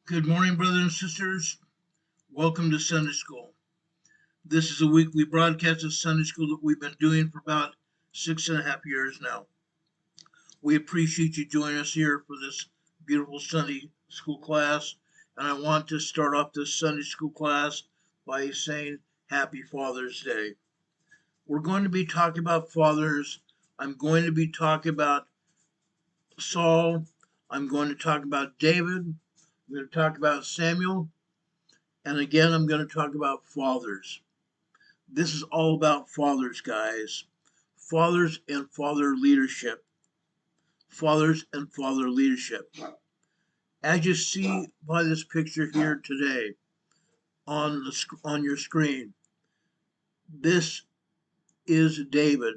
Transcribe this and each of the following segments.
Good morning, brothers and sisters. Welcome to Sunday School. This is a weekly broadcast of Sunday School that we've been doing for about 6.5 years now. We appreciate you joining us here for this beautiful Sunday School class. And I want to start off this Sunday School class by saying Happy Father's Day. We're going to be talking about fathers. I'm going to be talking about Saul. I'm going to talk about David. I'm going to talk about Samuel. And again, I'm going to talk about fathers. This is all about fathers, guys. Fathers and father leadership. Fathers and father leadership. As you see by this picture here today on your screen, this is David,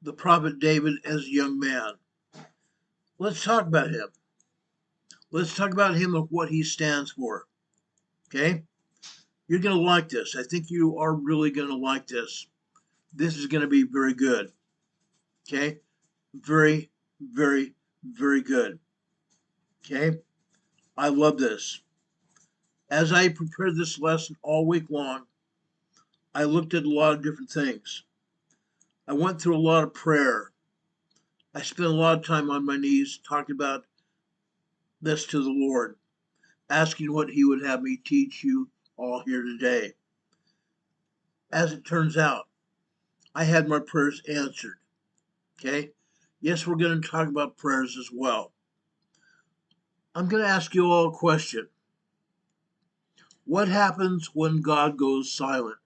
the prophet David as a young man. Let's talk about him. Let's talk about him and what he stands for. Okay? You're going to like this. I think you are really going to like this. This is going to be very good. Okay? Very, very, very good. Okay? I love this. As I prepared this lesson all week long, I looked at a lot of different things. I went through a lot of prayer. I spent a lot of time on my knees talking about this to the Lord, asking what He would have me teach you all here today. As it turns out, I had my prayers answered. Okay? Yes, we're going to talk about prayers as well. I'm going to ask you all a question. What happens when God goes silent?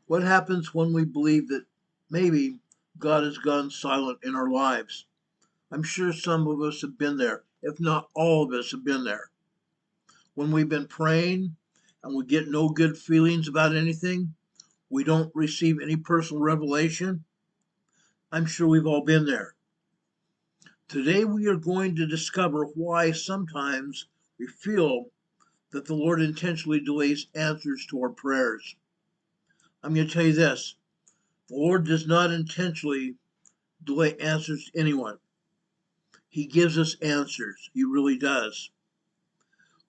What happens when we believe that maybe God has gone silent in our lives? I'm sure some of us have been there, if not all of us have been there. When we've been praying and we get no good feelings about anything, we don't receive any personal revelation. I'm sure we've all been there. Today we are going to discover why sometimes we feel that the Lord intentionally delays answers to our prayers. I'm going to tell you this. The Lord does not intentionally delay answers to anyone. He gives us answers. He really does.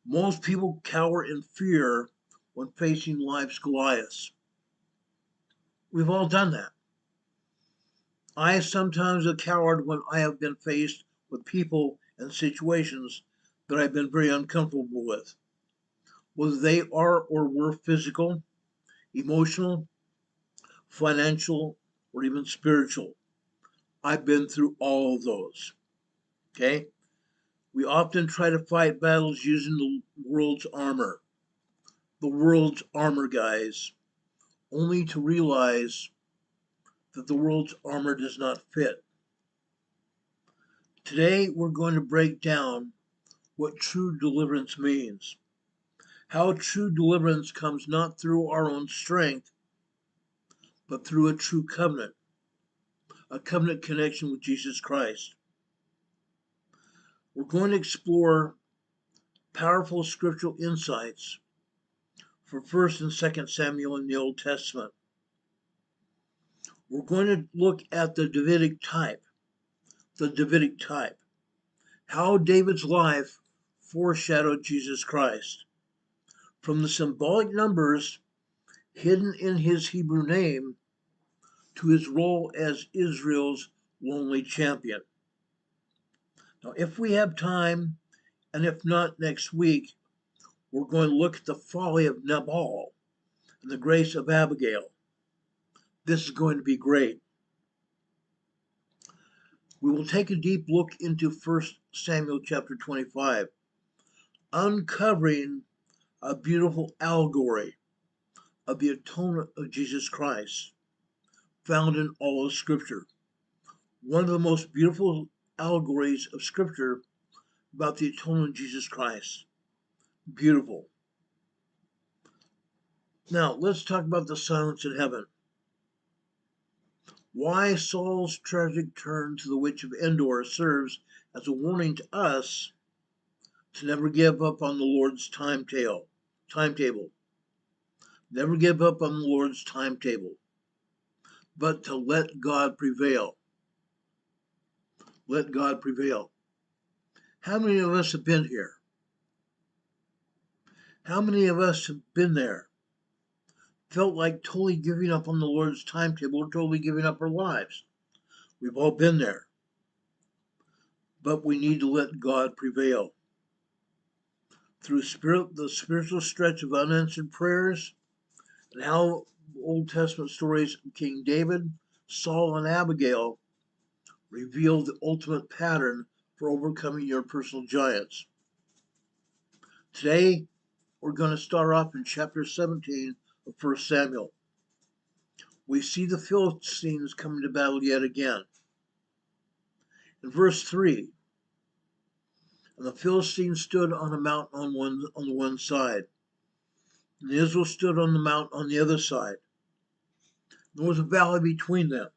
Most people cower in fear when facing life's Goliaths. We've all done that. I sometimes have cowered when I have been faced with people and situations that I've been very uncomfortable with, whether they are or were physical, emotional, financial, or even spiritual. I've been through all of those. Okay? We often try to fight battles using the world's armor. The world's armor, guys, only to realize that the world's armor does not fit. Today, we're going to break down what true deliverance means. How true deliverance comes not through our own strength, but through a true covenant, a covenant connection with Jesus Christ. We're going to explore powerful scriptural insights for 1st and 2nd Samuel in the Old Testament. We're going to look at the Davidic type, how David's life foreshadowed Jesus Christ. From the symbolic numbers hidden in his Hebrew name to his role as Israel's lonely champion. Now, if we have time, and if not next week, we're going to look at the folly of Nabal and the grace of Abigail. This is going to be great. We will take a deep look into 1 Samuel chapter 25, uncovering a beautiful allegory of the atonement of Jesus Christ found in all of Scripture. One of the most beautiful allegories of Scripture about the atonement of Jesus Christ. Beautiful. Now, let's talk about the silence in heaven. Why Saul's tragic turn to the witch of Endor serves as a warning to us to never give up on the Lord's timetable. Never give up on the Lord's timetable, but to let God prevail. Let God prevail. How many of us have been here? How many of us have been there? Felt like totally giving up on the Lord's timetable, or totally giving up our lives. We've all been there. But we need to let God prevail. Through the spiritual stretch of unanswered prayers, and how Old Testament stories of King David, Saul, and Abigail reveal the ultimate pattern for overcoming your personal giants. Today, we're going to start off in chapter 17 of 1 Samuel. We see the Philistines coming to battle yet again. In verse 3, and the Philistines stood on a mountain on the one side, and Israel stood on the mountain on the other side. There was a valley between them.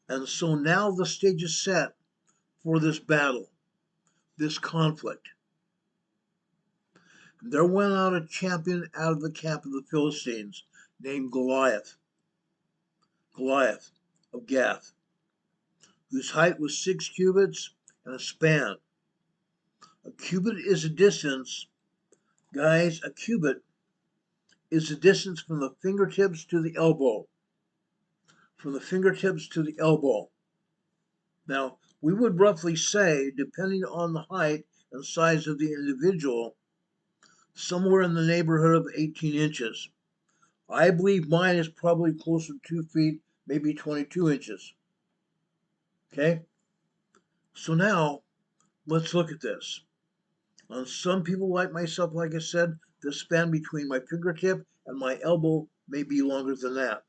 And so now the stage is set for this battle, this conflict. And there went out a champion out of the camp of the Philistines named Goliath of Gath, whose height was 6 cubits and a span. A cubit is a distance, guys, a cubit is the distance from the fingertips to the elbow. From the fingertips to the elbow. Now, we would roughly say, depending on the height and size of the individual, somewhere in the neighborhood of 18 inches. I believe mine is probably closer to 2 feet, maybe 22 inches. Okay? So now, let's look at this. On some people like myself, like I said, the span between my fingertip and my elbow may be longer than that.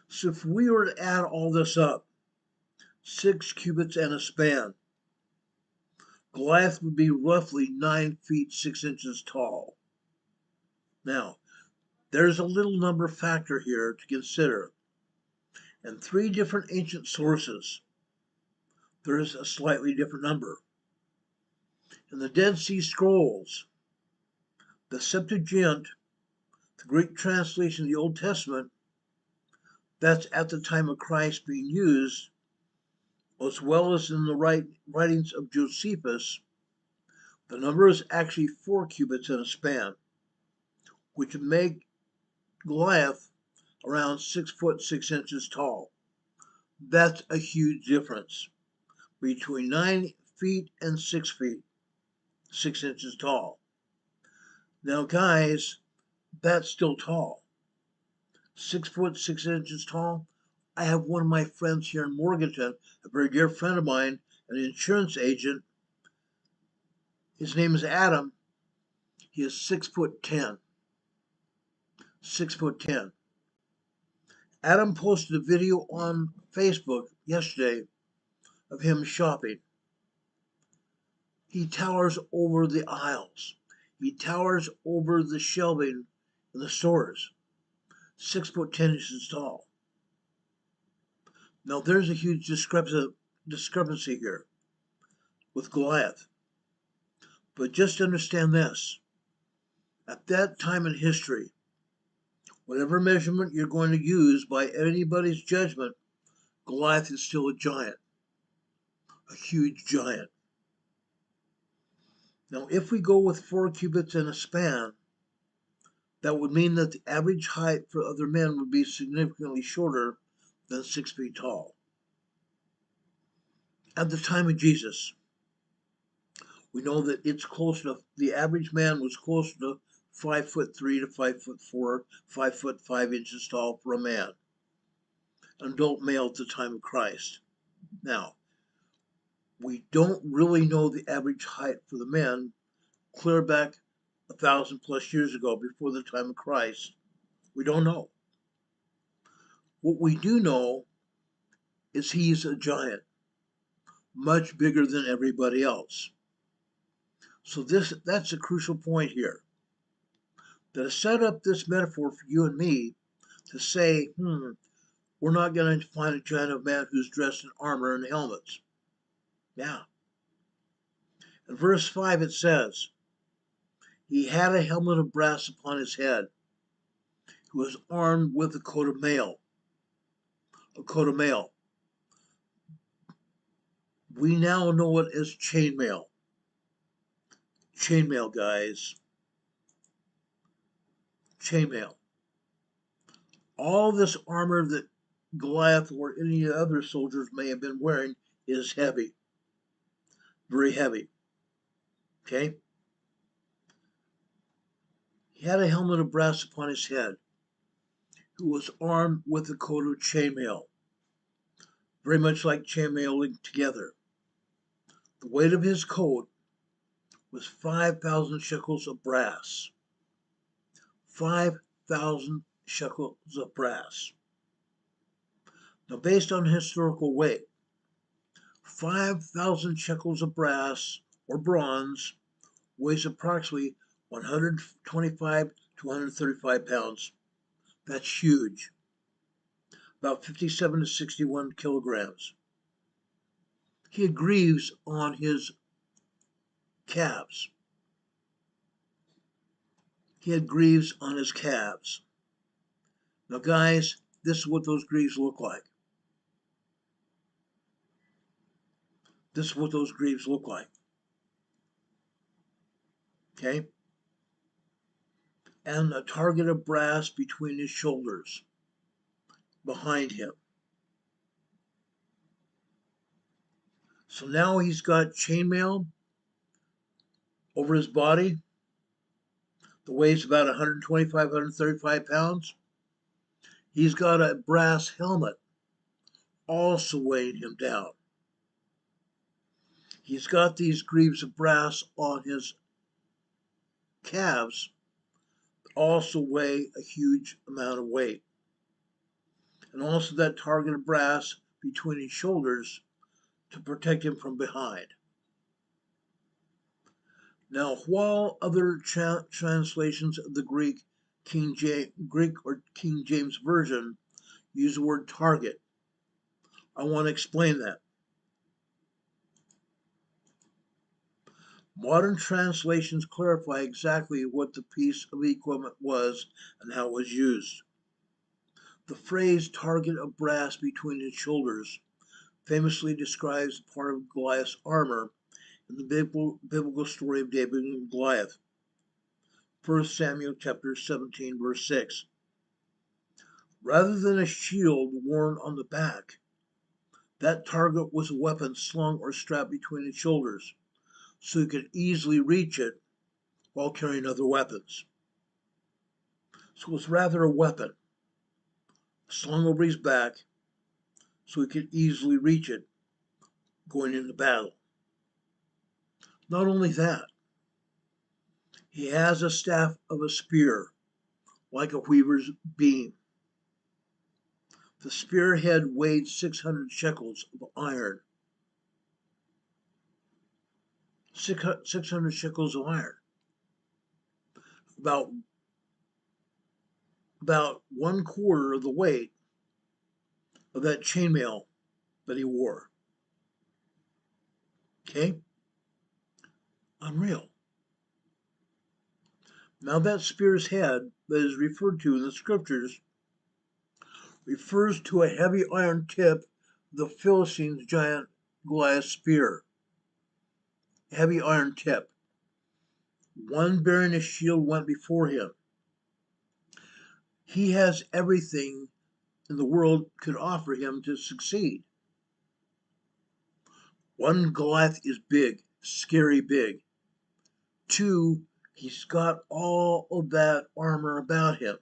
So if we were to add all this up, 6 cubits and a span, Goliath would be roughly 9 feet 6 inches tall. Now, there's a little number factor here to consider. In 3 different ancient sources, there is a slightly different number. In the Dead Sea Scrolls, the Septuagint, the Greek translation of the Old Testament, that's at the time of Christ being used, as well as in the writings of Josephus, the number is actually 4 cubits and a span, which would make Goliath around 6 foot 6 inches tall. That's a huge difference between 9 feet and 6 feet 6 inches tall. Now, guys, that's still tall. 6 foot 6 inches tall. I have one of my friends here in Morganton, a very dear friend of mine, an insurance agent. His name is Adam. He is 6'10". 6'10". Adam posted a video on Facebook yesterday of him shopping. He towers over the aisles. He towers over the shelving in the stores. 6'10" inches tall. Now there's a huge discrepancy here with Goliath. But just understand this. At that time in history, whatever measurement you're going to use by anybody's judgment, Goliath is still a giant. A huge giant. Now, if we go with 4 cubits and a span, that would mean that the average height for other men would be significantly shorter than 6 feet tall. At the time of Jesus, we know that it's close to, the average man was closer to 5'3" to 5'4", 5'5" inches tall for a man, an adult male at the time of Christ. Now, we don't really know the average height for the men clear back 1,000+ years ago, before the time of Christ. We don't know. What we do know is he's a giant, much bigger than everybody else. So that's a crucial point here. That I set up this metaphor for you and me to say, we're not going to find a giant of man who's dressed in armor and helmets. Yeah. In verse 5 it says, he had a helmet of brass upon his head. He was armed with a coat of mail. A coat of mail. We now know it as chainmail. Chainmail, guys. Chainmail. All this armor that Goliath or any other soldiers may have been wearing is heavy. Very heavy. Okay? He had a helmet of brass upon his head, who was armed with a coat of chainmail, very much like chainmail linked together. The weight of his coat was 5,000 shekels of brass. 5,000 shekels of brass. Now, based on historical weight, 5,000 shekels of brass or bronze weighs approximately 125 to 135 pounds. That's huge. About 57 to 61 kilograms. He had greaves on his calves. He had greaves on his calves. Now, guys, this is what those greaves look like. This is what those greaves look like. Okay? And a target of brass between his shoulders, behind him. So now he's got chainmail over his body. The weight's about 125, 135 pounds. He's got a brass helmet also weighing him down. He's got these greaves of brass on his calves, also weigh a huge amount of weight. And also that target of brass between his shoulders to protect him from behind. Now, while other translations of the Greek or King James Version use the word target, I want to explain that. Modern translations clarify exactly what the piece of equipment was and how it was used. The phrase target of brass between his shoulders famously describes part of Goliath's armor in the biblical story of David and Goliath. 1 Samuel chapter 17, verse 6. Rather than a shield worn on the back, that target was a weapon slung or strapped between his shoulders, so he could easily reach it while carrying other weapons. So it was rather a weapon slung over his back so he could easily reach it going into battle. Not only that, he has a staff of a spear, like a weaver's beam. The spearhead weighed 600 shekels of iron. 600 shekels of iron. About 1/4 of the weight of that chainmail that he wore. Okay? Unreal. Now that spear's head that is referred to in the scriptures refers to a heavy iron tip, the Philistines' giant Goliath spear. Heavy iron tip. One bearing a shield went before him. He has everything in the world could offer him to succeed. One, Goliath is big, scary big. Two, he's got all of that armor about him,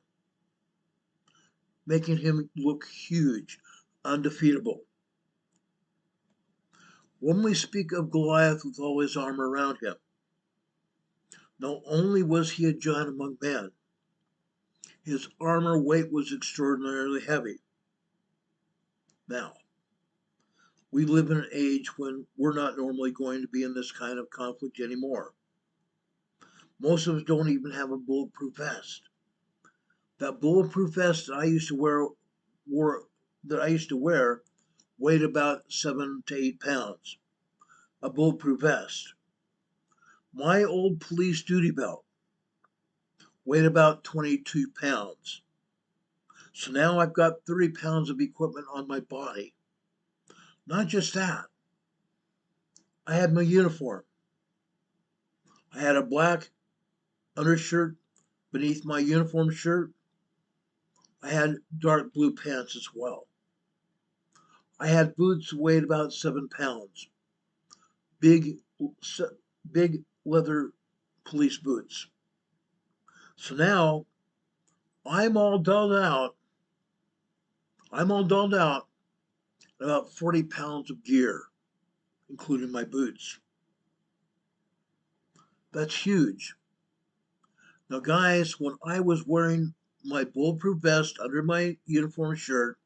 making him look huge, undefeatable. When we speak of Goliath with all his armor around him, not only was he a giant among men, his armor weight was extraordinarily heavy. Now, we live in an age when we're not normally going to be in this kind of conflict anymore. Most of us don't even have a bulletproof vest. That bulletproof vest that I used to wear weighed about 7 to 8 pounds. A bulletproof vest. My old police duty belt weighed about 22 pounds. So now I've got 30 pounds of equipment on my body. Not just that, I had my uniform. I had a black undershirt beneath my uniform shirt. I had dark blue pants as well. I had boots that weighed about 7 pounds. Big leather police boots. So now I'm all dolled out. About 40 pounds of gear, including my boots. That's huge. Now, guys, when I was wearing my bulletproof vest under my uniform shirt,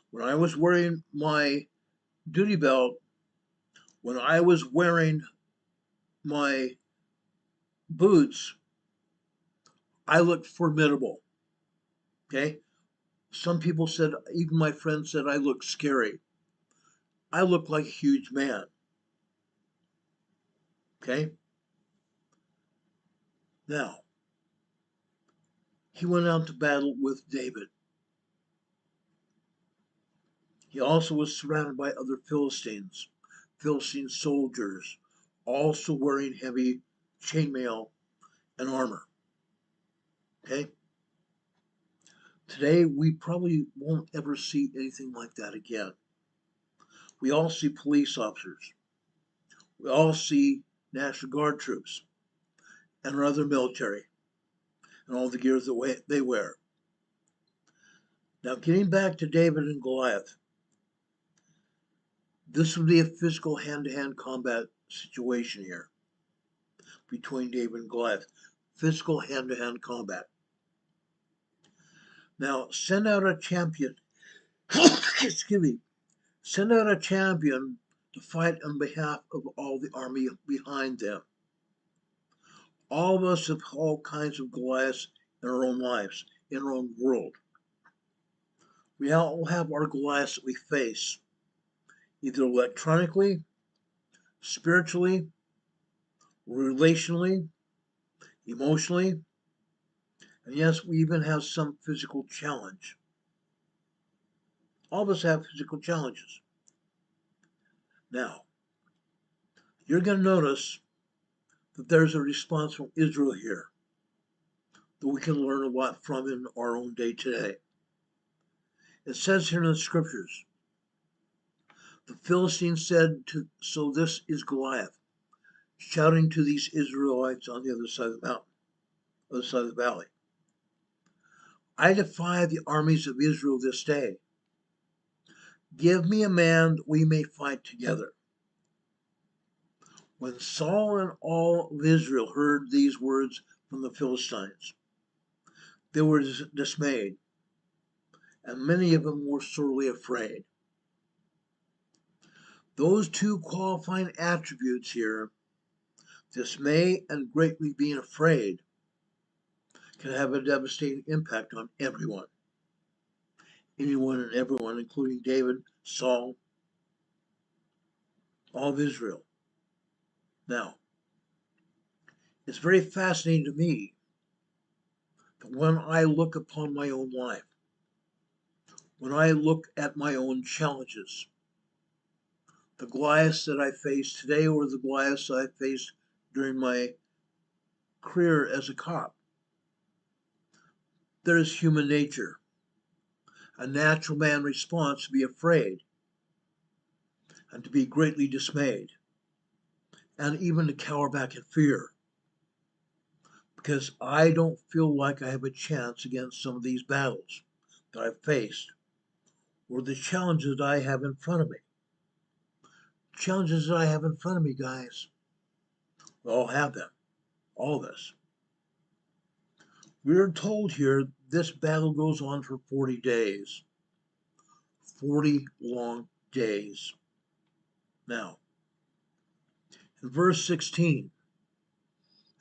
when I was wearing my duty belt, when I was wearing my boots, I looked formidable. Okay? Some people said, even my friends said I looked scary. I looked like a huge man. Okay? Now, he went out to battle with David. He also was surrounded by other Philistine soldiers, also wearing heavy chainmail and armor. Okay? Today, we probably won't ever see anything like that again. We all see police officers. We all see National Guard troops and our other military and all the gear that they wear. Now, getting back to David and Goliath, this would be a physical hand-to-hand combat situation here between David and Goliath. Physical hand-to-hand combat. Now, send out a champion. Excuse me. Send out a champion to fight on behalf of all the army behind them. All of us have all kinds of Goliaths in our own lives, in our own world. We all have our Goliaths that we face, either electronically, spiritually, relationally, emotionally, and yes, we even have some physical challenge. All of us have physical challenges. Now, you're going to notice that there's a response from Israel here that we can learn a lot from in our own day today. It says here in the scriptures, the Philistines said, so this is Goliath, shouting to these Israelites on the other side of the mountain, other side of the valley. I defy the armies of Israel this day. Give me a man that we may fight together. When Saul and all of Israel heard these words from the Philistines, they were dismayed, and many of them were sorely afraid. Those two qualifying attributes here, dismay and greatly being afraid, can have a devastating impact on everyone. Anyone and everyone, including David, Saul, all of Israel. Now, it's very fascinating to me that when I look upon my own life, when I look at my own challenges, the Goliaths that I face today or the Goliaths I faced during my career as a cop, there is human nature, a natural man response to be afraid and to be greatly dismayed and even to cower back in fear because I don't feel like I have a chance against some of these battles that I've faced or the challenges that I have in front of me. Challenges that I have in front of me, guys. We all have them. All of us. We're told here this battle goes on for 40 days. 40 long days. Now, in verse 16,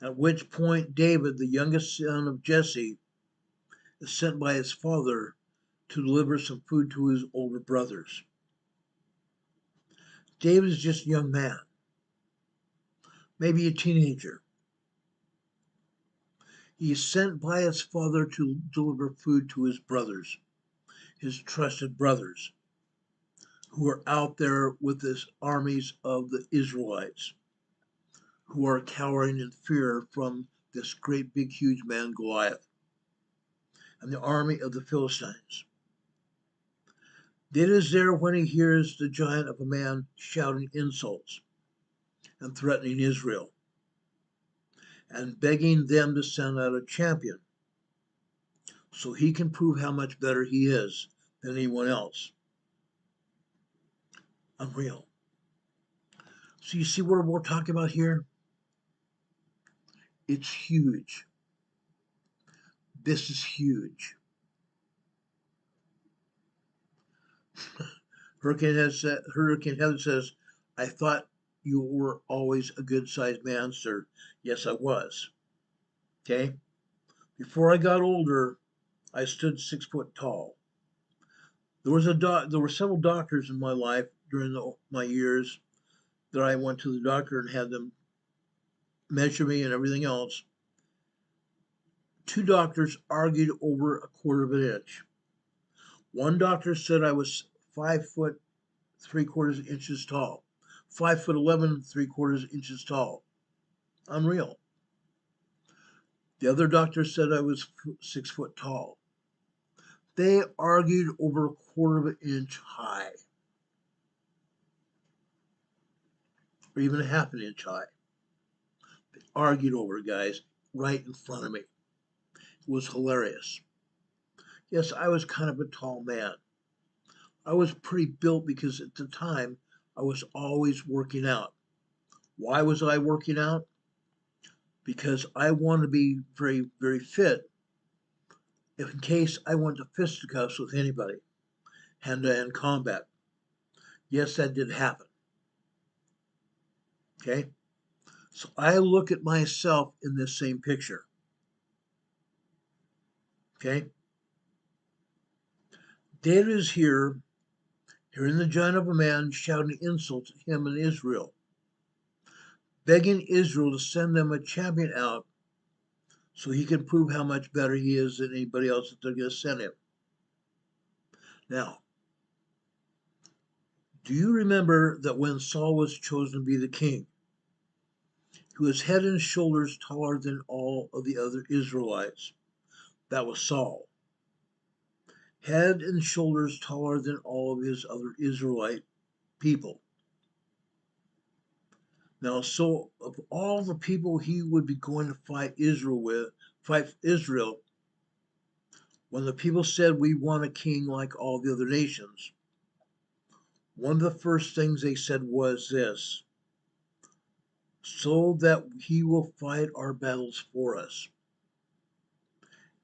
at which point David, the youngest son of Jesse, is sent by his father to deliver some food to his older brothers. David is just a young man, maybe a teenager. He is sent by his father to deliver food to his brothers, his trusted brothers. who are out there with this armies of the Israelites, who are cowering in fear from this great big huge man Goliath and the army of the Philistines. David is there when he hears the giant of a man shouting insults and threatening Israel and begging them to send out a champion so he can prove how much better he is than anyone else. Unreal. So you see what we're talking about here? It's huge. This is huge. Hurricane Heather says, I thought you were always a good-sized man, sir. Yes, I was. Okay? Before I got older, I stood 6 foot tall. There were several doctors in my life during my years that I went to the doctor and had them measure me and everything else. 2 doctors argued over a quarter of an inch. One doctor said I was 5 foot 3/4 inches tall, 5 foot 11 3/4 inches tall. Unreal. The other doctor said I was 6 foot tall. They argued over a quarter of an inch high, or even a half an inch high. They argued over it, guys, right in front of me. It was hilarious. Yes, I was kind of a tall man. I was pretty built because at the time I was always working out. Why was I working out? Because I wanted to be very, very fit in case I went to fisticuffs with anybody, hand-to-hand combat. Yes, that did happen. Okay? So I look at myself in this same picture. Okay? David is here, hearing the giant of a man shouting insults at him and Israel, begging Israel to send them a champion out so he can prove how much better he is than anybody else that they're going to send him. Now, do you remember that when Saul was chosen to be the king, he was head and shoulders taller than all of the other Israelites? That was Saul. Head and shoulders taller than all of his other Israelite people. Now, so of all the people he would be going to fight Israel, when the people said, we want a king like all the other nations, one of the first things they said was this: so that he will fight our battles for us.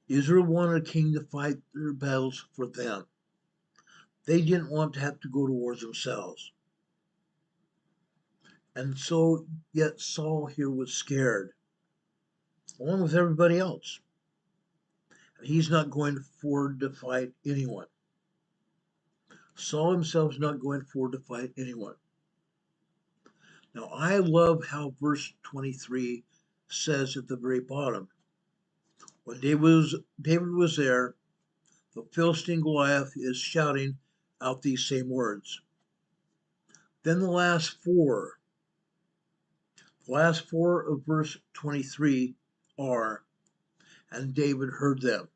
Israel wanted a king to fight their battles for them. They didn't want to have to go to war themselves. And so, yet Saul here was scared, along with everybody else. He's not going forward to fight anyone. Saul himself is not going forward to fight anyone. Now, I love how verse 23 says at the very bottom, when David was there, the Philistine Goliath is shouting out these same words. Then the last four of verse 23 are, and David heard them.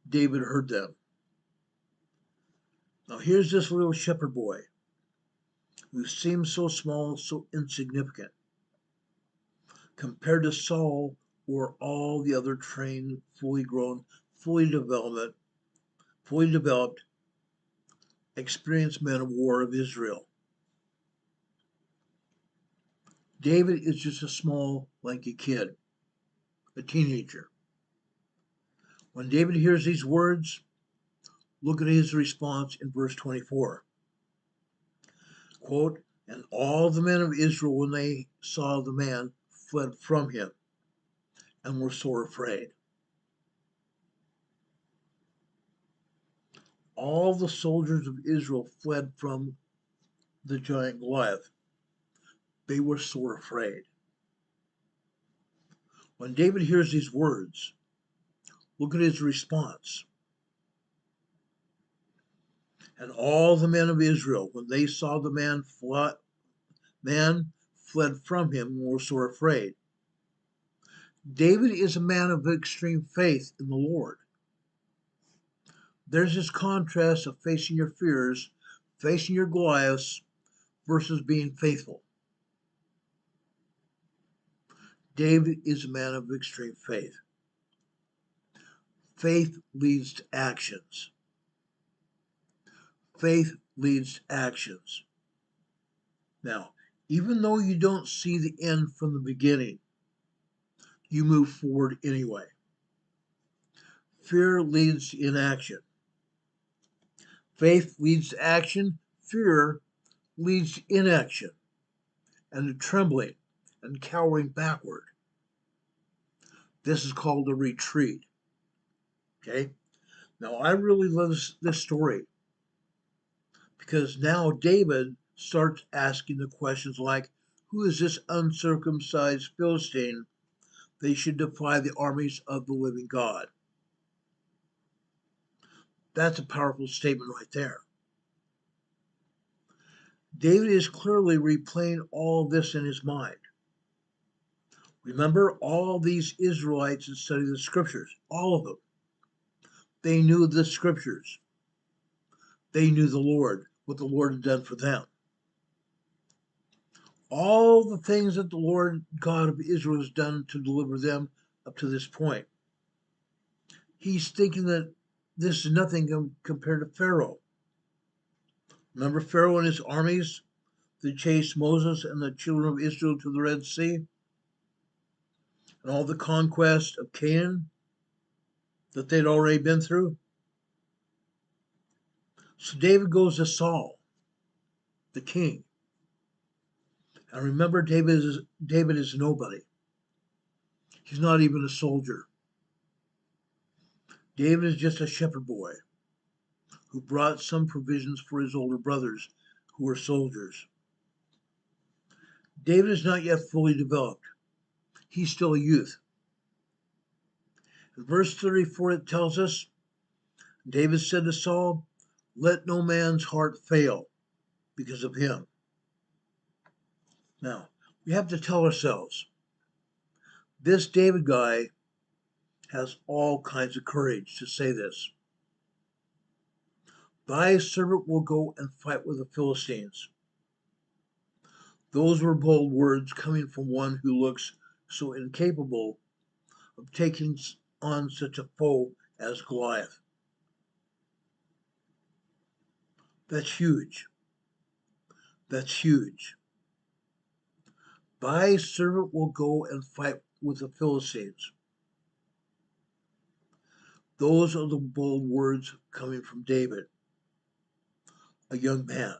David heard them. Now here's this little shepherd boy who seems so small, so insignificant, compared to Saul or all the other trained, fully grown, fully developed, experienced men of war of Israel. David is just a small, lanky kid, a teenager. When David hears these words, look at his response in verse 24. Quote, and all the men of Israel, when they saw the man, fled from him and were sore afraid. All the soldiers of Israel fled from the giant Goliath. They were sore afraid. When David hears these words, look at his response. And all the men of Israel, when they saw the man fled from him and were sore afraid. David is a man of extreme faith in the Lord. There's this contrast of facing your fears, facing your Goliaths, versus being faithful. David is a man of extreme faith. Faith leads to actions. Faith leads to actions. Now, even though you don't see the end from the beginning, you move forward anyway. Fear leads to inaction. Faith leads to action. Fear leads to inaction and to trembling and cowering backward. This is called a retreat. Okay? Now, I really love this story because now David starts asking the questions like, who is this uncircumcised Philistine they should defy the armies of the living God? That's a powerful statement right there. David is clearly replaying all this in his mind. Remember, all these Israelites that study the scriptures, all of them, they knew the scriptures. They knew the Lord, what the Lord had done for them. All the things that the Lord God of Israel has done to deliver them up to this point. He's thinking that this is nothing compared to Pharaoh. Remember Pharaoh and his armies that chased Moses and the children of Israel to the Red Sea? And all the conquest of Canaan that they'd already been through? So David goes to Saul, the king. And remember, David is nobody. He's not even a soldier. David is just a shepherd boy who brought some provisions for his older brothers who were soldiers. David is not yet fully developed. He's still a youth. In verse 34, it tells us, David said to Saul, let no man's heart fail because of him. Now, we have to tell ourselves, this David guy has all kinds of courage to say this. Thy servant will go and fight with the Philistines. Those were bold words coming from one who looks so incapable of taking on such a foe as Goliath. That's huge. That's huge. Thy servant will go and fight with the Philistines. Those are the bold words coming from David, a young man.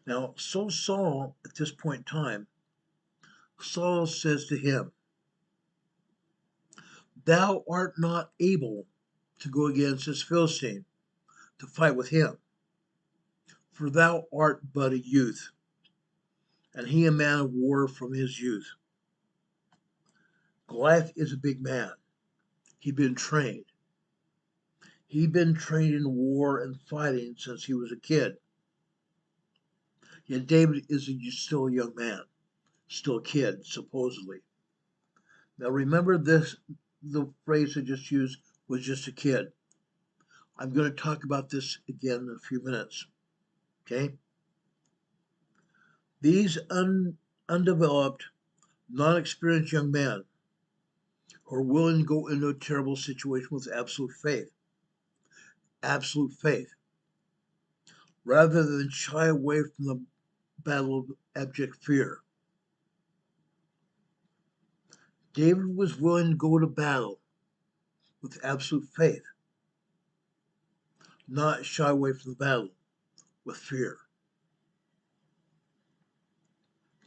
Now, so Saul, at this point in time, Saul says to him, thou art not able to go against this Philistine, to fight with him, for thou art but a youth, and he a man of war from his youth. Goliath is a big man. He'd been trained. He'd been trained in war and fighting since he was a kid. Yet David is still a young man, still a kid, supposedly. Now remember this, the phrase I just used was just a kid. I'm going to talk about this again in a few minutes. Okay? These undeveloped, non-experienced young men who are willing to go into a terrible situation with absolute faith, rather than shy away from the battle of abject fear. David was willing to go to battle with absolute faith, not shy away from the battle with fear.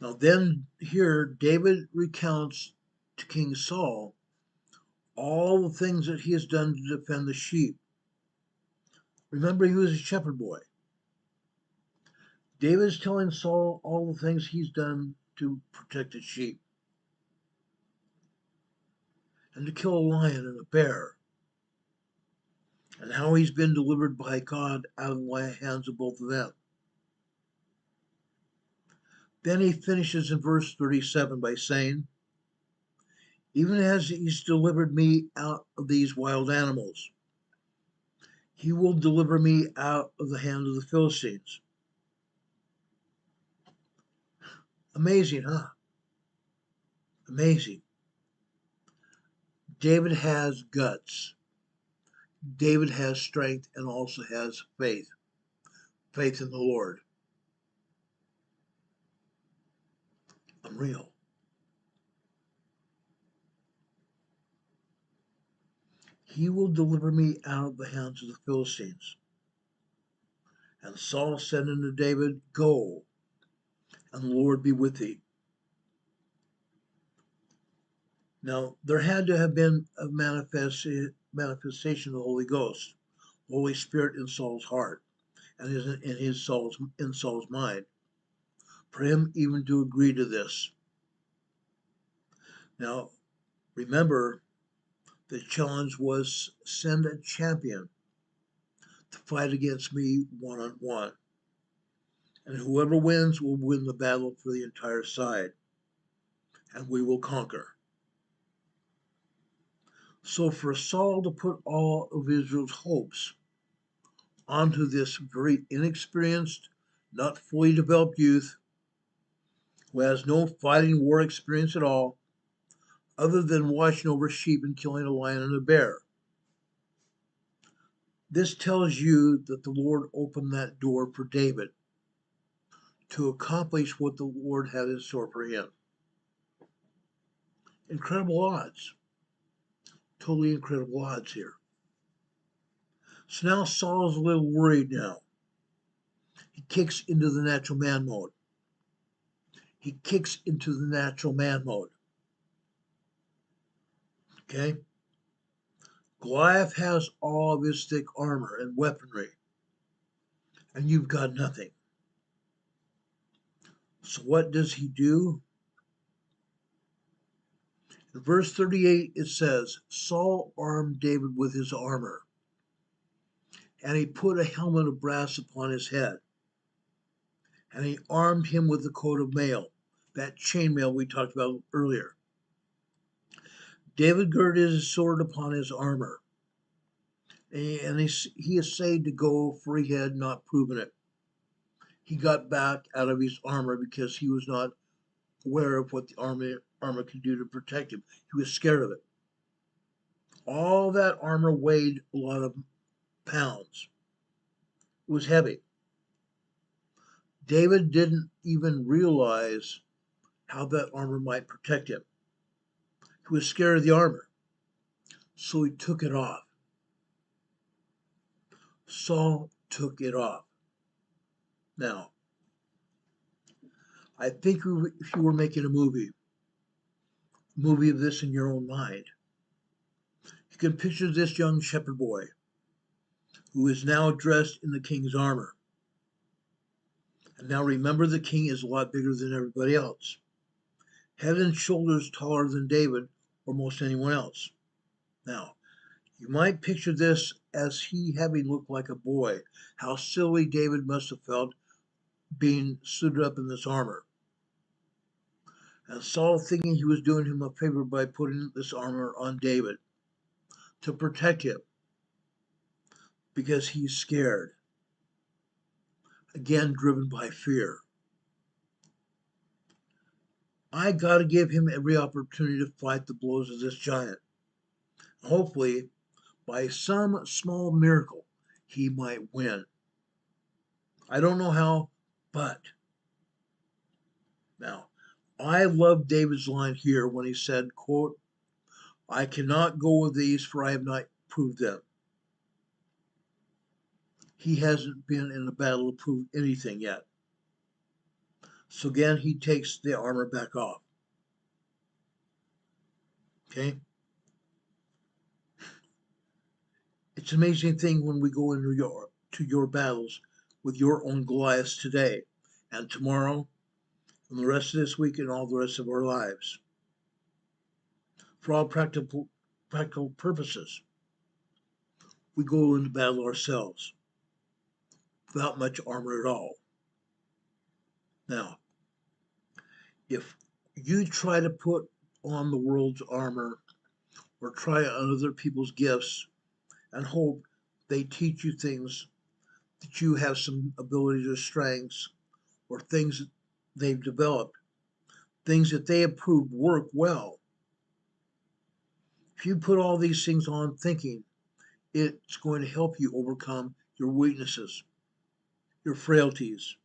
Now then here, David recounts to King Saul all the things that he has done to defend the sheep. Remember, he was a shepherd boy. David is telling Saul all the things he's done to protect the sheep and to kill a lion and a bear and how he's been delivered by God out of the hands of both of them. Then he finishes in verse 37 by saying, even as he's delivered me out of these wild animals, he will deliver me out of the hand of the Philistines. Amazing, huh? Amazing. David has guts. David has strength and also has faith. Faith in the Lord. Unreal. He will deliver me out of the hands of the Philistines. And Saul said unto David, go, and the Lord be with thee. Now, there had to have been a manifestation of the Holy Ghost, Holy Spirit in Saul's heart, and in Saul's mind, for him even to agree to this. Now, remember, the challenge was send a champion to fight against me one-on-one. And whoever wins will win the battle for the entire side. And we will conquer. So for Saul to put all of Israel's hopes onto this very inexperienced, not fully developed youth who has no fighting war experience at all, other than watching over sheep and killing a lion and a bear. This tells you that the Lord opened that door for David to accomplish what the Lord had in store for him. Incredible odds. Totally incredible odds here. So now Saul's a little worried now. He kicks into the natural man mode. He kicks into the natural man mode. Okay? Goliath has all of his thick armor and weaponry, and you've got nothing. So what does he do? In verse 38, it says, Saul armed David with his armor, and he put a helmet of brass upon his head, and he armed him with the coat of mail, that chainmail we talked about earlier. David girded his sword upon his armor, and he essayed to go, for he had not proven it. He got back out of his armor because he was not aware of what the armor could do to protect him. He was scared of it. All that armor weighed a lot of pounds. It was heavy. David didn't even realize how that armor might protect him. He was scared of the armor, so he took it off. Saul took it off. Now, I think if you were making a movie of this in your own mind, you can picture this young shepherd boy who is now dressed in the king's armor. And now remember, the king is a lot bigger than everybody else, head and shoulders taller than David or most anyone else. Now, you might picture this as he having looked like a boy, how silly David must have felt being suited up in this armor. And Saul thinking he was doing him a favor by putting this armor on David to protect him because he's scared. Again, driven by fear. I got to give him every opportunity to fight the blows of this giant. Hopefully, by some small miracle, he might win. I don't know how, but now, I love David's line here when he said, quote, I cannot go with these, for I have not proved them. He hasn't been in a battle to prove anything yet. So again, he takes the armor back off. Okay? It's an amazing thing when we go into your battles with your own Goliaths today and tomorrow and the rest of this week and all the rest of our lives. For all practical purposes, we go into battle ourselves without much armor at all. Now, if you try to put on the world's armor or try on other people's gifts and hope they teach you things that you have some abilities or strengths or things that they've developed, things that they have proved work well. If you put all these things on thinking it's going to help you overcome your weaknesses, your frailties,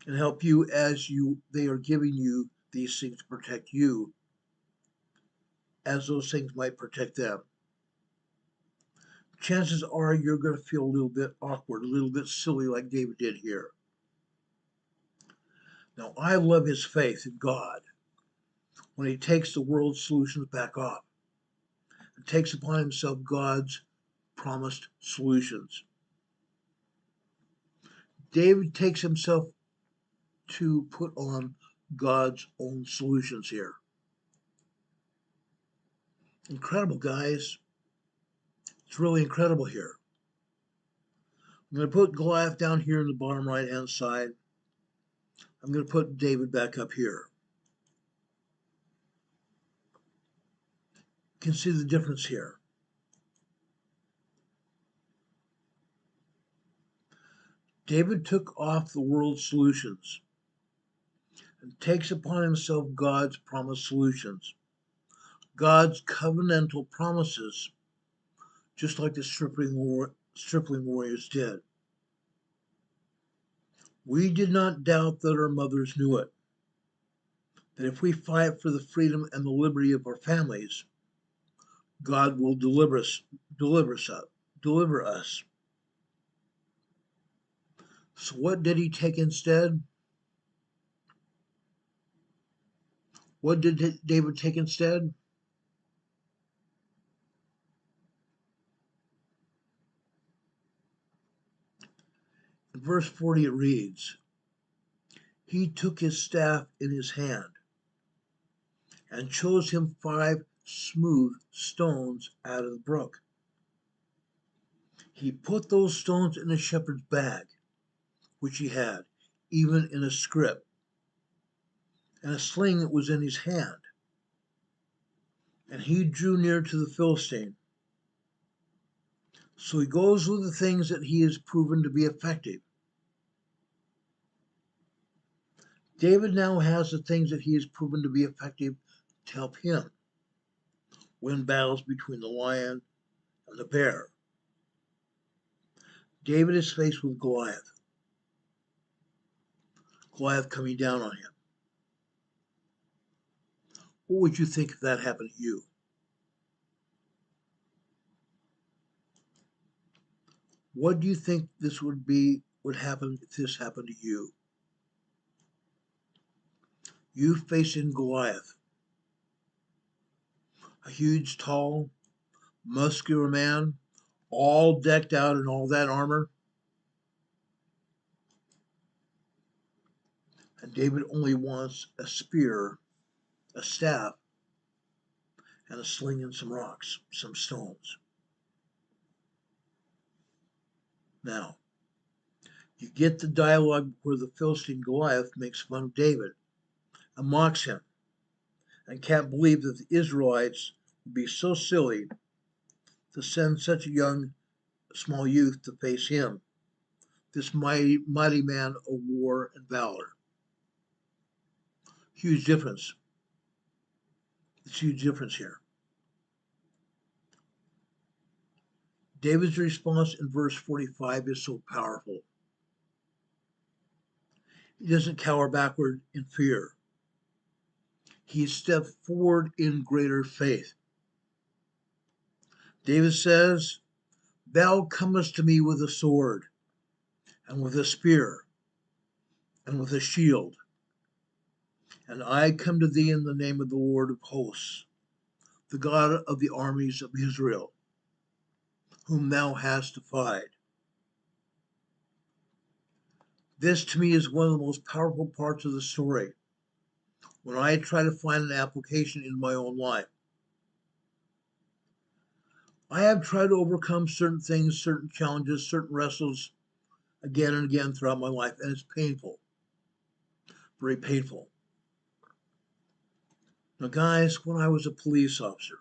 and help you as they are giving you these things to protect you, as those things might protect them. Chances are you're going to feel a little bit awkward, a little bit silly like David did here. Now, I love his faith in God when he takes the world's solutions back off and takes upon himself God's promised solutions. David takes himself to put on God's own solutions here. Incredible, guys. It's really incredible here. I'm going to put Goliath down here in the bottom right-hand side. I'm going to put David back up here. You can see the difference here. David took off the world's solutions and takes upon himself God's promised solutions, God's covenantal promises, just like the stripling warriors did. We did not doubt that our mothers knew it, that if we fight for the freedom and the liberty of our families, God will deliver us. So what did he take instead? What did David take instead? In verse 40 it reads, he took his staff in his hand and chose him 5 smooth stones out of the brook. He put those stones in a shepherd's bag, which he had, even in a scrip, and a sling that was in his hand. And he drew near to the Philistine. So he goes with the things that he has proven to be effective. David now has the things that he has proven to be effective to help him win battles between the lion and the bear. David is faced with Goliath. Goliath coming down on him. What would you think if that happened to you? What do you think this would happen if this happened to you? You facing Goliath, a huge, tall, muscular man, all decked out in all that armor. And David only wants a spear, a staff, and a sling and some rocks, some stones. Now, you get the dialogue where the Philistine Goliath makes fun of David and mocks him and can't believe that the Israelites would be so silly to send such a young, small youth to face him, this mighty man of war and valor. Huge difference. It's a huge difference here. David's response in verse 45 is so powerful. He doesn't cower backward in fear. He stepped forward in greater faith. David says, thou comest to me with a sword, and with a spear, and with a shield. And I come to thee in the name of the Lord of hosts, the God of the armies of Israel, whom thou hast defied. This to me is one of the most powerful parts of the story when I try to find an application in my own life. I have tried to overcome certain things, certain challenges, certain wrestles again and again throughout my life, and it's painful, very painful. Now, guys, when I was a police officer,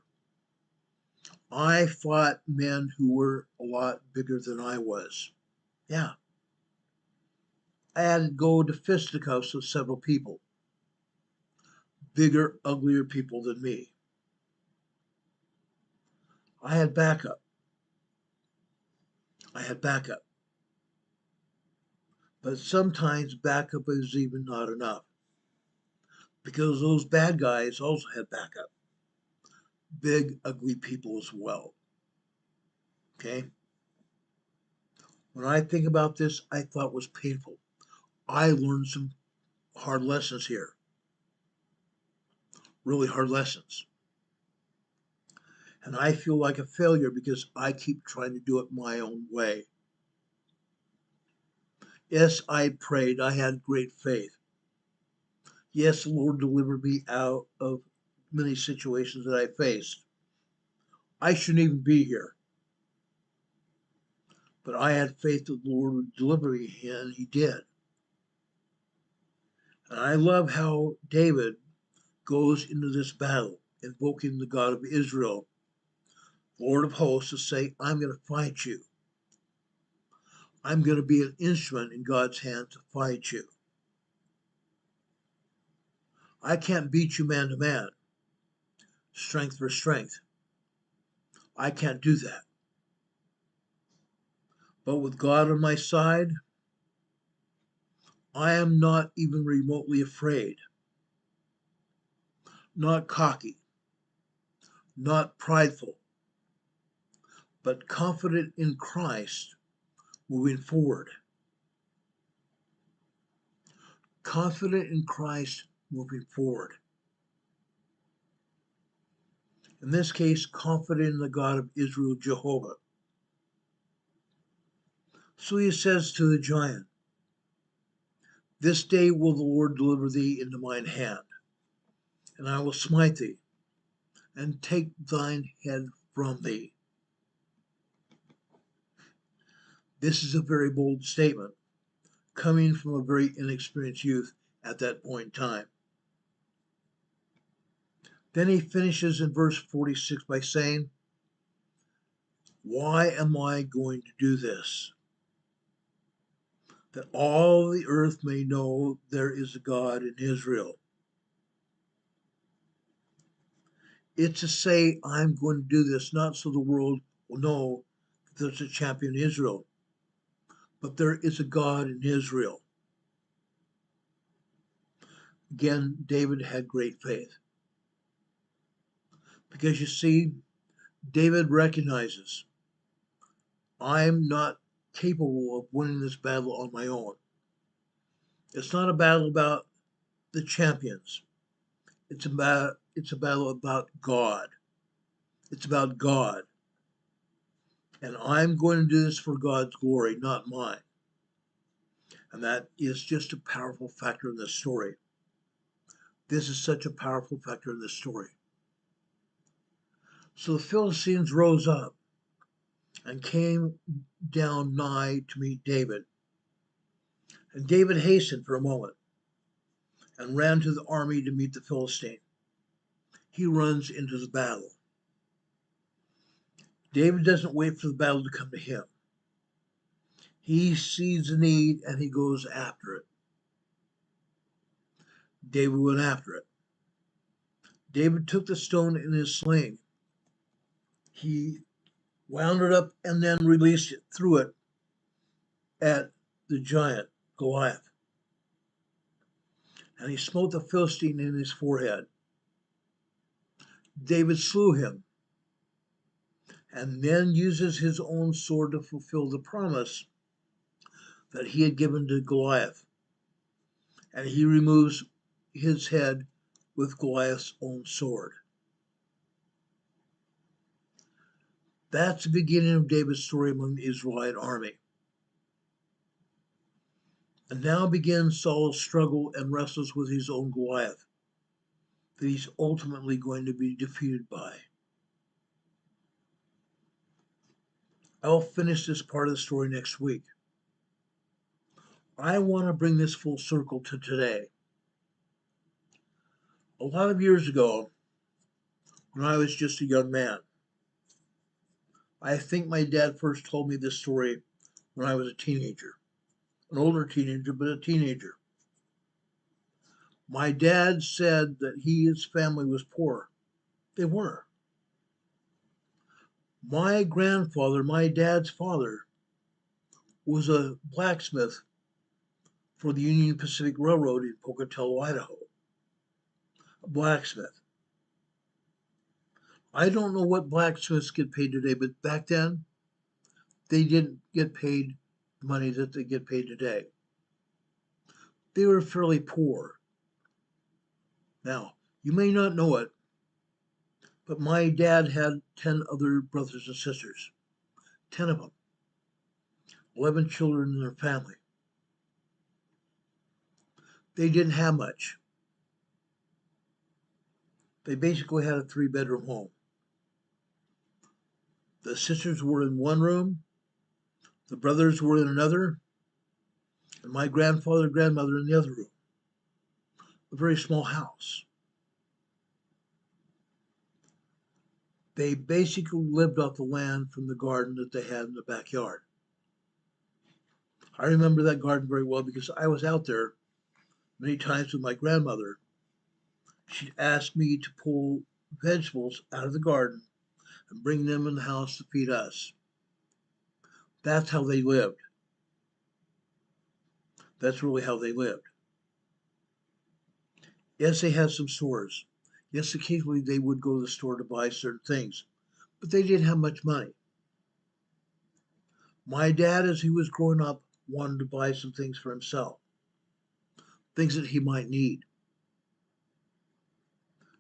I fought men who were a lot bigger than I was. Yeah. I had to go to fisticuffs with several people, bigger, uglier people than me. I had backup. But sometimes backup is even not enough because those bad guys also had backup. Big, ugly people as well. Okay? When I think about this, I thought it was painful. I learned some hard lessons here. Really hard lessons. And I feel like a failure because I keep trying to do it my own way. Yes, I prayed. I had great faith. Yes, the Lord delivered me out of many situations that I faced. I shouldn't even be here. But I had faith that the Lord would deliver me, and He did. And I love how David goes into this battle, invoking the God of Israel, Lord of hosts, to say, I'm going to fight you. I'm going to be an instrument in God's hand to fight you. I can't beat you man to man, strength for strength. I can't do that. But with God on my side, I am not even remotely afraid, not cocky, not prideful, but confident in Christ moving forward. Confident in Christ moving forward. In this case, confident in the God of Israel, Jehovah. So he says to the giant, this day will the Lord deliver thee into mine hand, and I will smite thee, and take thine head from thee. This is a very bold statement, coming from a very inexperienced youth at that point in time. Then he finishes in verse 46 by saying, why am I going to do this? That all the earth may know there is a God in Israel. It's to say, I'm going to do this not so the world will know that there's a champion in Israel, but there is a God in Israel. Again, David had great faith. Because you see, David recognizes, I'm not capable of winning this battle on my own. It's not a battle about the champions. It's a battle about God. It's about God. And I'm going to do this for God's glory, not mine. And that is just a powerful factor in this story. This is such a powerful factor in this story. So the Philistines rose up and came down nigh to meet David. And David hastened for a moment and ran to the army to meet the Philistine. He runs into the battle. David doesn't wait for the battle to come to him. He sees the need and he goes after it. David went after it. David took the stone in his sling. He wound it up and then released it, threw it at the giant Goliath. And he smote the Philistine in his forehead. David slew him and then uses his own sword to fulfill the promise that he had given to Goliath. And he removes his head with Goliath's own sword. That's the beginning of David's story among the Israelite army. And now begins Saul's struggle and wrestles with his own Goliath that he's ultimately going to be defeated by. I will finish this part of the story next week. I want to bring this full circle to today. A lot of years ago, when I was just a young man, I think my dad first told me this story when I was a teenager. An older teenager, but a teenager. My dad said that his family was poor. They were. My grandfather, my dad's father, was a blacksmith for the Union Pacific Railroad in Pocatello, Idaho. A blacksmith. I don't know what blacksmiths get paid today, but back then, they didn't get paid the money that they get paid today. They were fairly poor. Now, you may not know it, but my dad had 10 other brothers and sisters. 10 of them. 11 children in their family. They didn't have much. They basically had a 3-bedroom home. The sisters were in one room, the brothers were in another, and my grandfather and grandmother in the other room. A very small house. They basically lived off the land from the garden that they had in the backyard. I remember that garden very well because I was out there many times with my grandmother. She'd ask me to pull vegetables out of the garden and bring them in the house to feed us. That's how they lived. That's really how they lived. Yes, they had some stores. Yes, occasionally they would go to the store to buy certain things, but they didn't have much money. My dad, as he was growing up, wanted to buy some things for himself, things that he might need.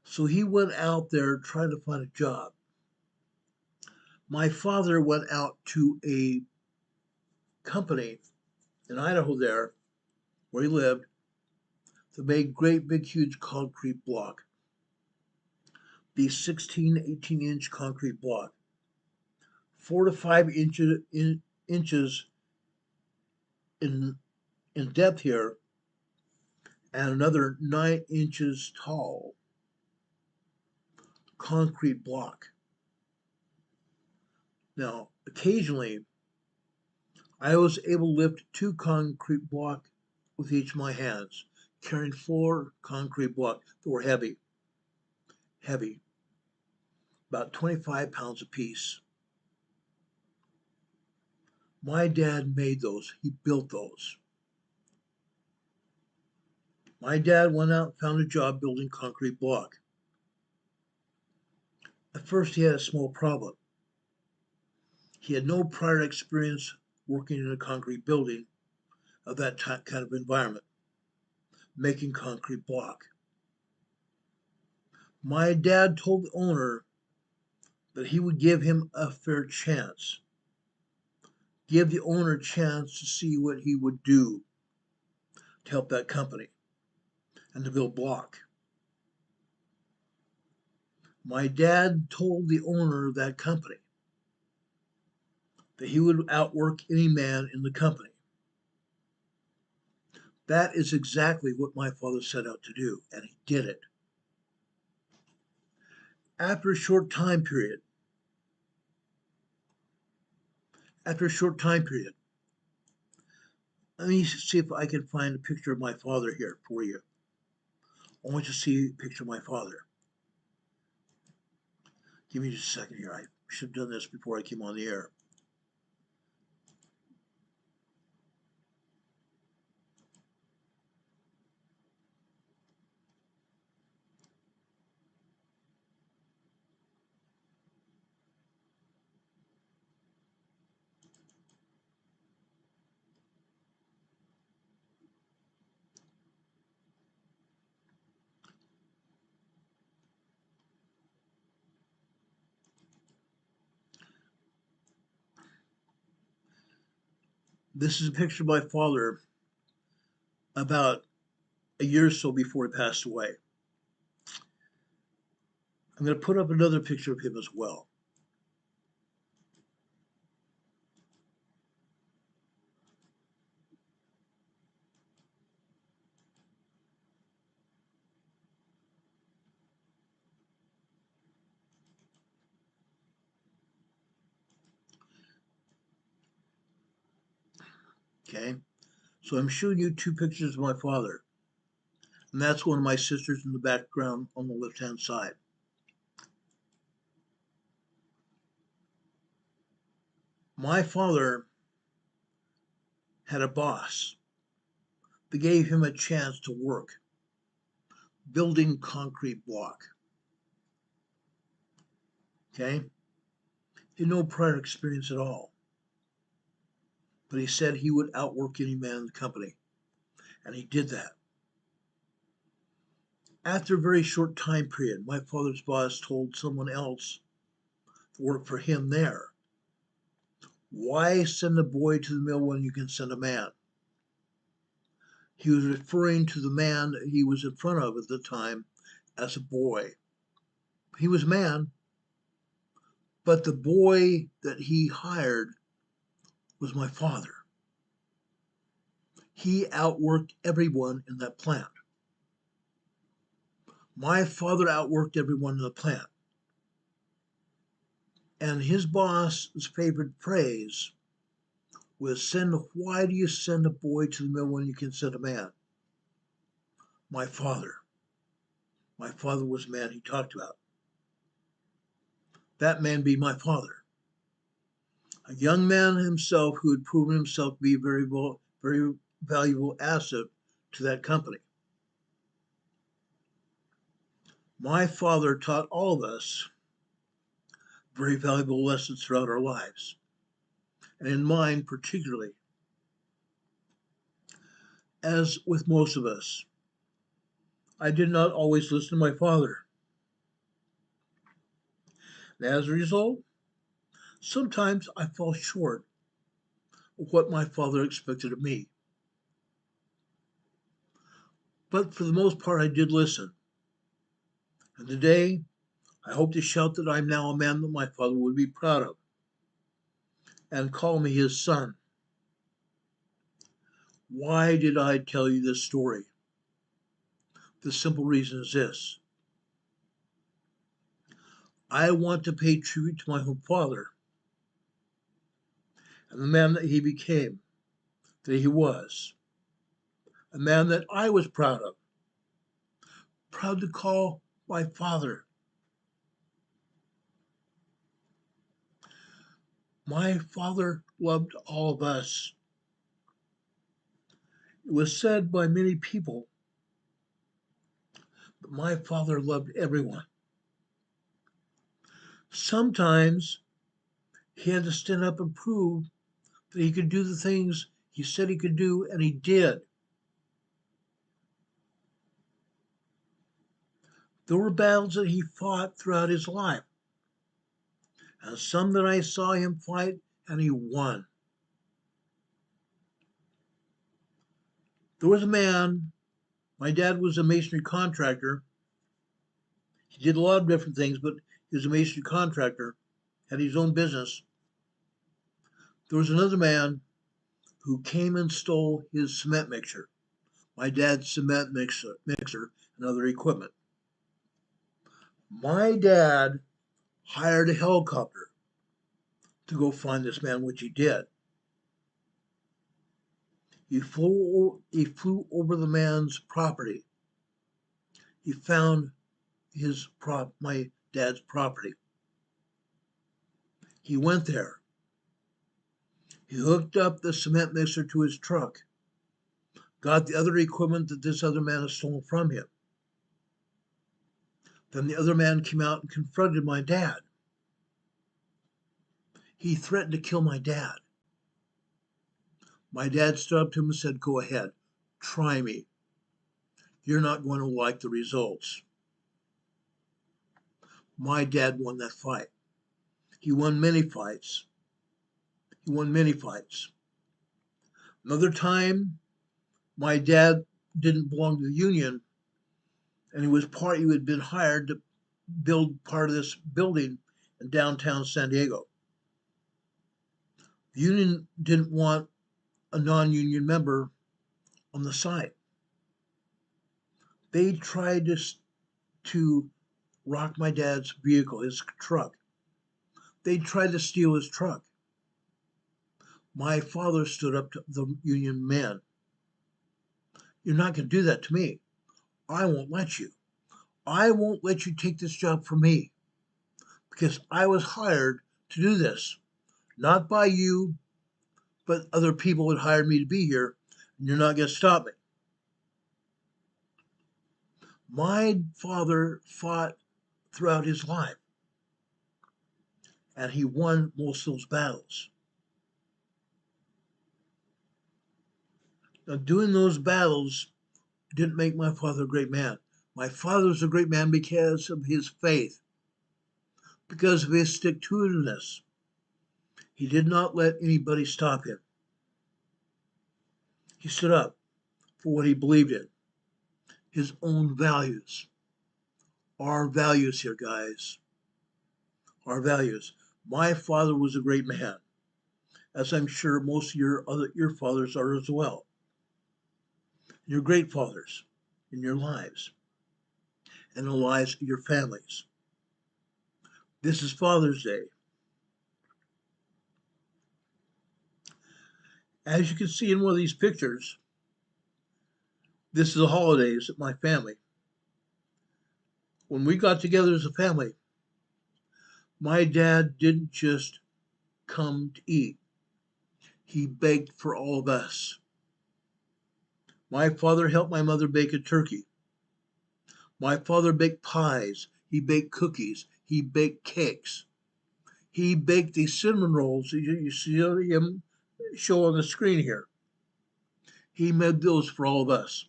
So he went out there trying to find a job. My father went out to a company in Idaho there, where he lived, that made great big huge concrete block. These 16, 18-inch concrete block. 4 to 5 inches in depth here, and another 9 inches tall concrete block. Now, occasionally, I was able to lift 2 concrete blocks with each of my hands, carrying 4 concrete blocks that were heavy, about 25 pounds apiece. My dad made those. He built those. My dad went out and found a job building concrete block. At first, he had a small problem. He had no prior experience working in a concrete building of that kind of environment, making concrete block. My dad told the owner that he would give him a fair chance, give the owner a chance to see what he would do to help that company and to build block. My dad told the owner of that company that he would outwork any man in the company. That is exactly what my father set out to do, and he did it. After a short time period, let me see if I can find a picture of my father here for you. I want you to see a picture of my father. Give me just a second here. I should have done this before I came on the air. This is a picture of my father about a year or so before he passed away. I'm going to put up another picture of him as well. Okay, so I'm showing you two pictures of my father, and that's one of my sisters in the background on the left-hand side. My father had a boss that gave him a chance to work building concrete block. Okay, he had no prior experience at all, but he said he would outwork any man in the company, and he did that. After a very short time period, my father's boss told someone else to work for him there, why send a boy to the mill when you can send a man? He was referring to the man that he was in front of at the time as a boy. He was a man, but the boy that he hired was my father. He outworked everyone in that plant. My father outworked everyone in the plant. And his boss's favorite phrase was, why do you send a boy to the mill when you can send a man? My father. My father was the man he talked about. That man being my father. A young man himself who had proven himself to be a very valuable asset to that company. My father taught all of us very valuable lessons throughout our lives, and in mine particularly. As with most of us, I did not always listen to my father. And as a result, sometimes I fall short of what my father expected of me. But for the most part, I did listen. And today, I hope to shout that I'm now a man that my father would be proud of and call me his son. Why did I tell you this story? The simple reason is this. I want to pay tribute to my father and the man that he became, that he was, a man that I was proud of, proud to call my father. My father loved all of us. It was said by many people that my father loved everyone. Sometimes he had to stand up and prove that he could do the things he said he could do, and he did. There were battles that he fought throughout his life, and some that I saw him fight, and he won. There was a man, my dad was a masonry contractor. He did a lot of different things, but he was a masonry contractor, had his own business. There was another man who came and stole his cement mixer, my dad's cement mixer and other equipment. My dad hired a helicopter to go find this man, which he did. He flew over the man's property. He found my dad's property. He went there. He hooked up the cement mixer to his truck, got the other equipment that this other man had stolen from him. Then the other man came out and confronted my dad. He threatened to kill my dad. My dad stood up to him and said, go ahead, try me. You're not going to like the results. My dad won that fight. He won many fights. Another time, my dad didn't belong to the union, and he had been hired to build part of this building in downtown San Diego. The union didn't want a non-union member on the site. They tried to rock my dad's vehicle, his truck. They tried to steal his truck. My father stood up to the union men. You're not going to do that to me. I won't let you. I won't let you take this job from me because I was hired to do this, not by you, but other people had hired me to be here, and you're not going to stop me. My father fought throughout his life, and he won most of those battles. Now, doing those battles didn't make my father a great man. My father was a great man because of his faith, because of his stick-to-itiveness. He did not let anybody stop him. He stood up for what he believed in, his own values. Our values here, guys. Our values. My father was a great man, as I'm sure most of your fathers are as well. You're great fathers in your lives and the lives of your families. This is Father's Day. As you can see in one of these pictures, this is the holidays at my family. When we got together as a family, my dad didn't just come to eat. He baked for all of us. My father helped my mother bake a turkey. My father baked pies. He baked cookies. He baked cakes. He baked these cinnamon rolls that you see him show on the screen here. He made those for all of us.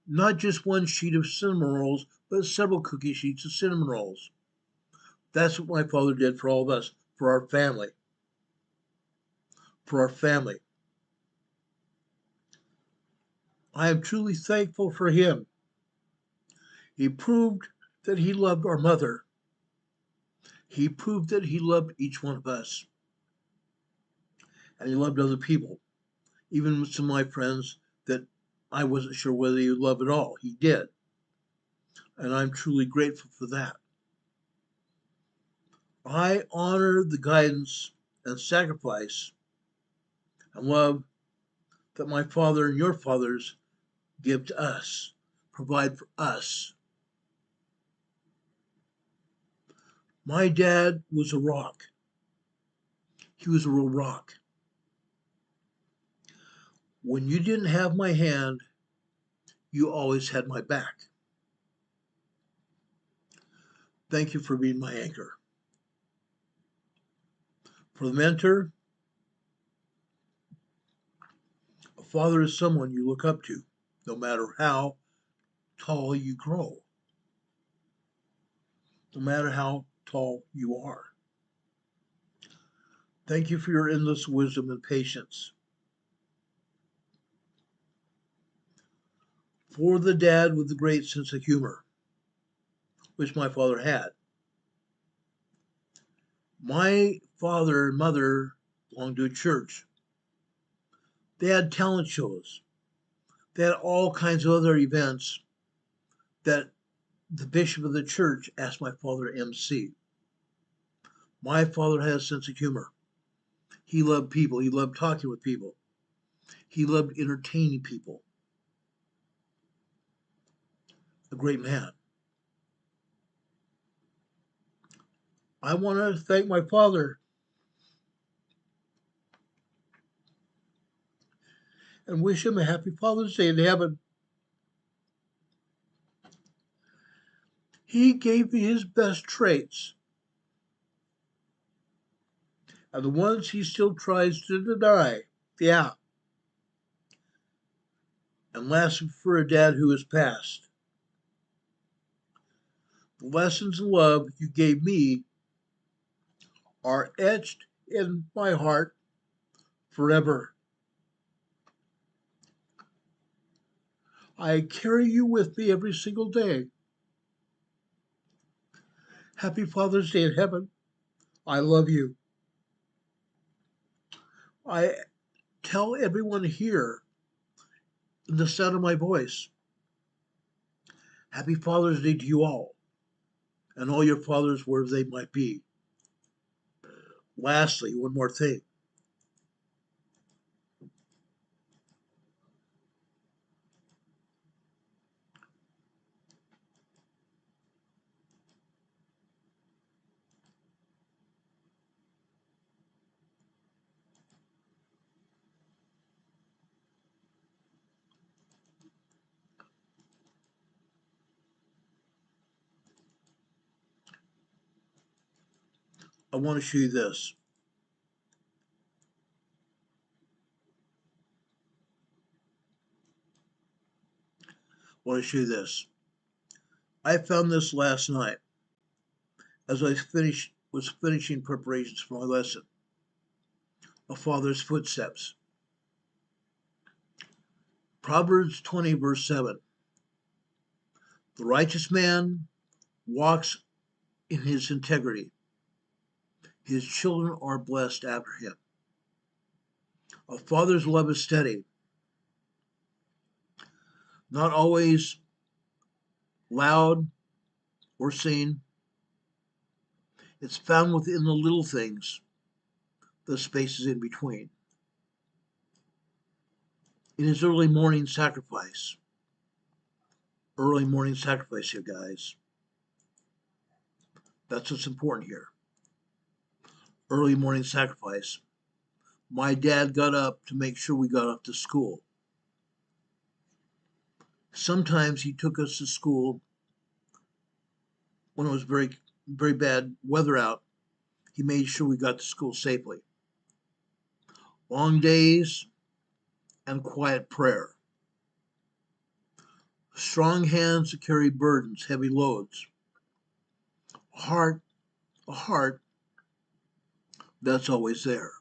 Not just one sheet of cinnamon rolls, but several cookie sheets of cinnamon rolls. That's what my father did for all of us, for our family. For our family. I am truly thankful for him. He proved that he loved our mother. He proved that he loved each one of us. And he loved other people. Even some of my friends that I wasn't sure whether he would love at all. He did. And I'm truly grateful for that. I honor the guidance and sacrifice and love that my father and your fathers give to us, provide for us. My dad was a rock. He was a real rock. When you didn't have my hand, you always had my back. Thank you for being my anchor. For the mentor, a father is someone you look up to, no matter how tall you grow, no matter how tall you are. Thank you for your endless wisdom and patience. For the dad with the great sense of humor, which my father had. My father and mother belonged to a church. They had talent shows. They had all kinds of other events that the bishop of the church asked my father to MC. My father had a sense of humor. He loved people. He loved talking with people. He loved entertaining people. A great man. I want to thank my father and wish him a happy Father's Day in heaven. He gave me his best traits, and the ones he still tries to deny. Yeah. And lastly, for a dad who has passed. The lessons of love you gave me are etched in my heart forever. I carry you with me every single day. Happy Father's Day in heaven. I love you. I tell everyone here in the sound of my voice, Happy Father's Day to you all, and all your fathers, wherever they might be. Lastly, one more thing. I want to show you this. I found this last night as I was finishing preparations for my lesson. A father's footsteps. Proverbs 20, verse 7. The righteous man walks in his integrity. His children are blessed after him. A father's love is steady, not always loud or seen. It's found within the little things, the spaces in between. In his early morning sacrifice here, guys. That's what's important here. Early morning sacrifice. My dad got up to make sure we got off to school. Sometimes he took us to school when it was very, very bad weather out. He made sure we got to school safely. Long days and quiet prayer. Strong hands to carry burdens, heavy loads. A heart that's always there.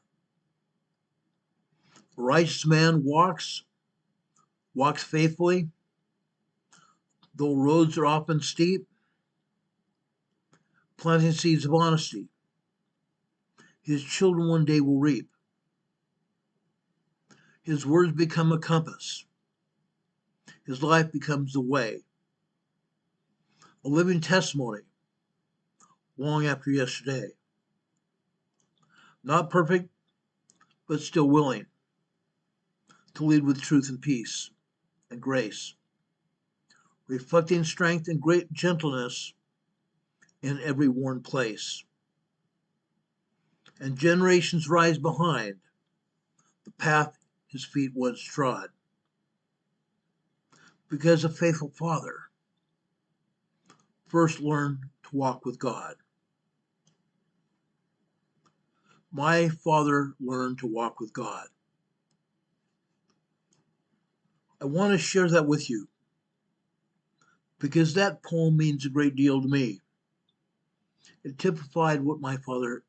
A righteous man walks faithfully, though roads are often steep, planting seeds of honesty. His children one day will reap. His words become a compass. His life becomes the way. A living testimony long after yesterday. Not perfect, but still willing to lead with truth and peace and grace. Reflecting strength and great gentleness in every worn place. And generations rise behind the path his feet once trod. Because a faithful father first learned to walk with God. My father learned to walk with God. I want to share that with you because that poem means a great deal to me. It typified what my father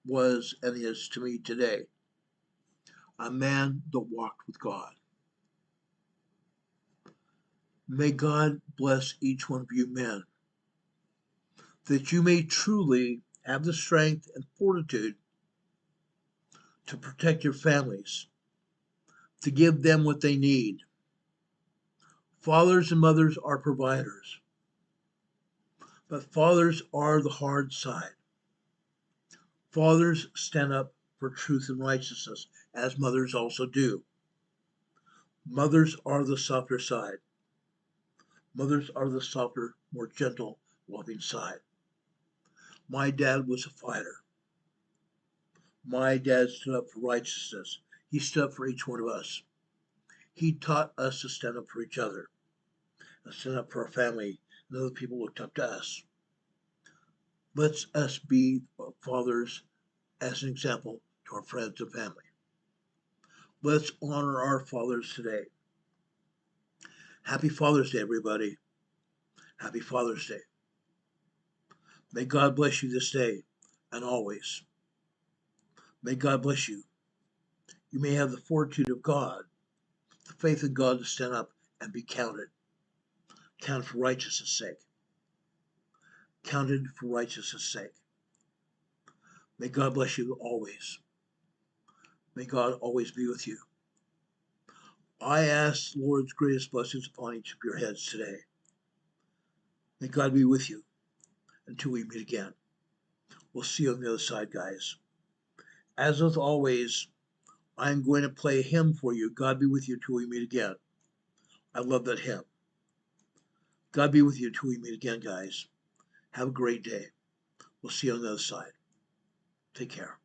was and is to me today. A man that walked with God. May God bless each one of you men, that you may truly have the strength and fortitude to protect your families, to give them what they need. Fathers and mothers are providers, but fathers are the hard side. Fathers stand up for truth and righteousness, as mothers also do. Mothers are the softer side. Mothers are the softer, more gentle, loving side. My dad was a fighter. My dad stood up for righteousness. He stood up for each one of us. He taught us to stand up for each other, and stand up for our family, and other people looked up to us. Let's us be fathers as an example to our friends and family. Let's honor our fathers today. Happy Father's Day, everybody. Happy Father's Day. May God bless you this day and always. May God bless you. You may have the fortitude of God, the faith in God to stand up and be counted. Counted for righteousness' sake. Counted for righteousness' sake. May God bless you always. May God always be with you. I ask the Lord's greatest blessings upon each of your heads today. May God be with you until we meet again. We'll see you on the other side, guys. As with always, I'm going to play a hymn for you. God be with you till we meet again. I love that hymn. God be with you till we meet again, guys. Have a great day. We'll see you on the other side. Take care.